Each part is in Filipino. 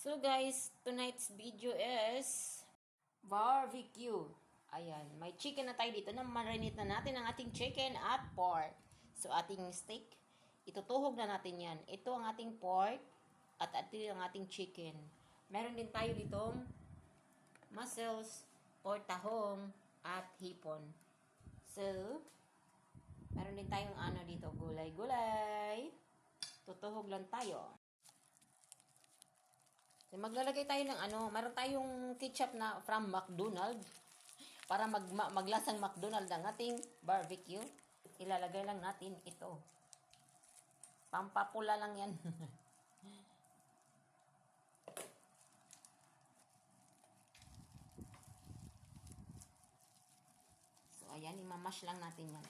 So guys, tonight's video is barbecue. Ayan, may chicken na tayo dito na marinate na natin ang ating chicken at pork. So ating steak, itutuhog na natin yan. Ito ang ating pork at ito ang ating chicken. Meron din tayo ditong mussels or tahong at hipon. So, meron din tayong dito, gulay-gulay. Tutuhog lang tayo. So, maglalagay tayo ng meron tayong ketchup na from McDonald's para maglasang McDonald's ang ating barbecue. Ilalagay lang natin ito. Pampapula lang yan. So, ayan, imamash lang natin yan.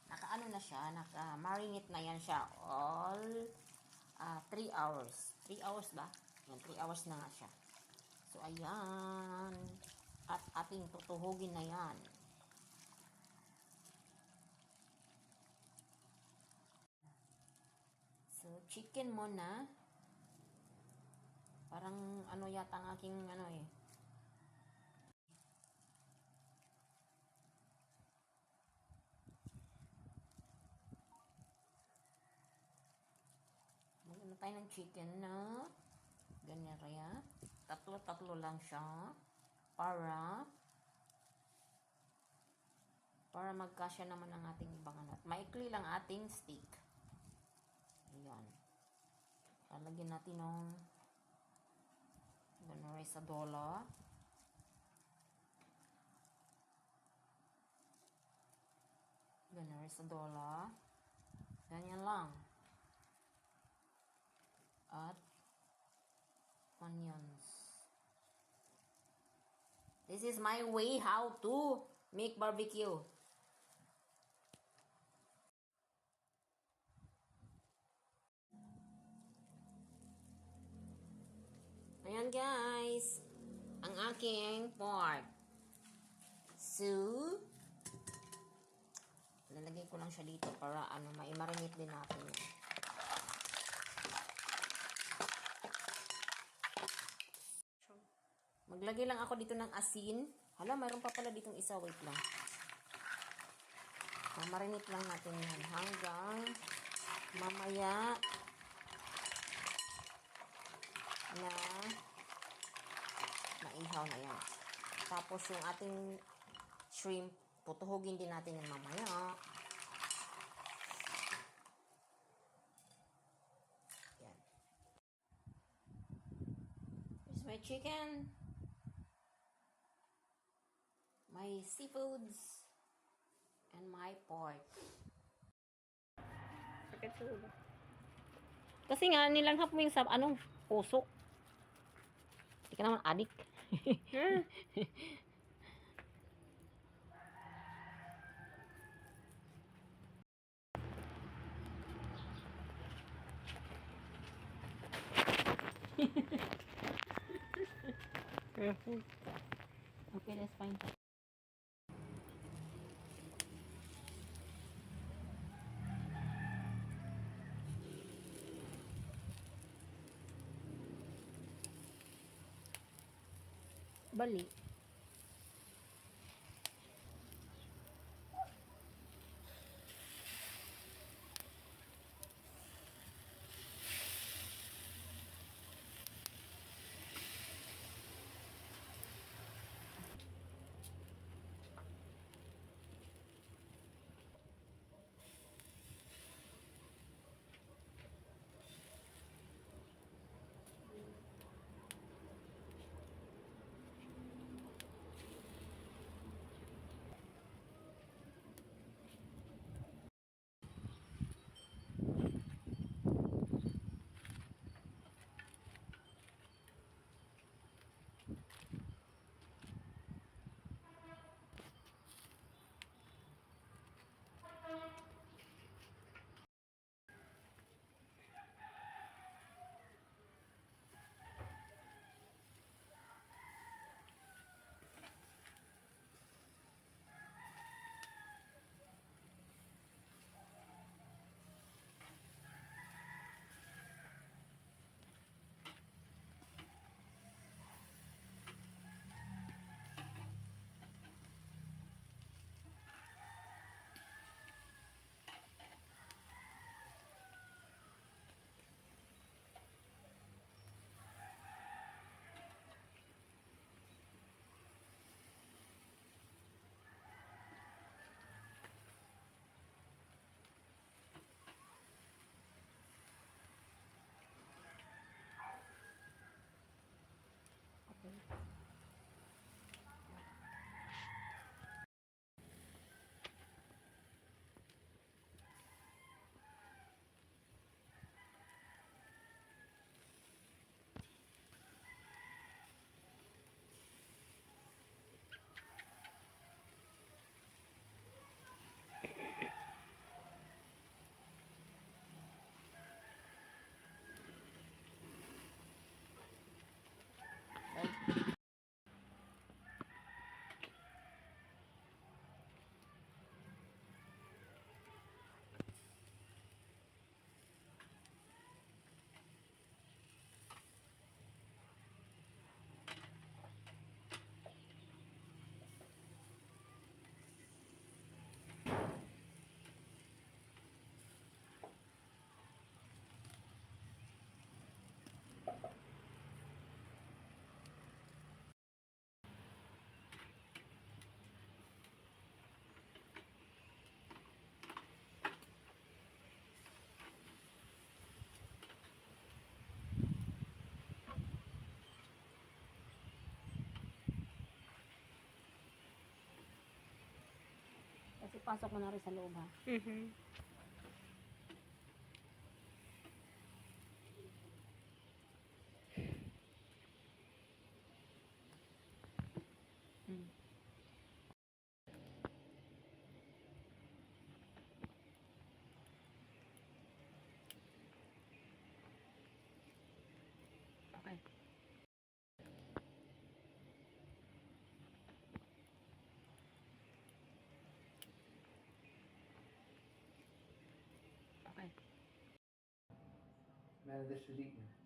Naka-ano na siya, naka-marinate na yan siya all 3 hours. 3 hours ba? Yan, 3 hours na nga siya. So, ayan. At ating tutuhugin na yan. So, chicken muna. Parang yata ang aking Magano tayo ng chicken na ganyan raya. Tatlo lang siya para magkasya naman ang ating ibang maikli lang ating steak. Ayan. Lalagyan natin ng resadola. Resadola. Ganyan lang. At onions. This is my way how to make barbecue. Ayan guys, ang aking pork. So, lalagay ko lang siya dito para maimarinate din natin yan. Maglagay lang ako dito ng asin. Hala, mayroon pa pala ditong isa. Wait lang. Marinate lang natin yan hanggang mamaya na maihaw na yan. Tapos yung ating shrimp, tutuhugin din natin yan mamaya. Yan. Here's my chicken. My seafoods and my pork. Kasi nga nilanghap mo yung puso. Hindi ka naman adik. Okay, that's fine. Bali. Ipasok mo na rin sa loob ha. Mhm. Mm. Okay. Okay. Man, this is eating.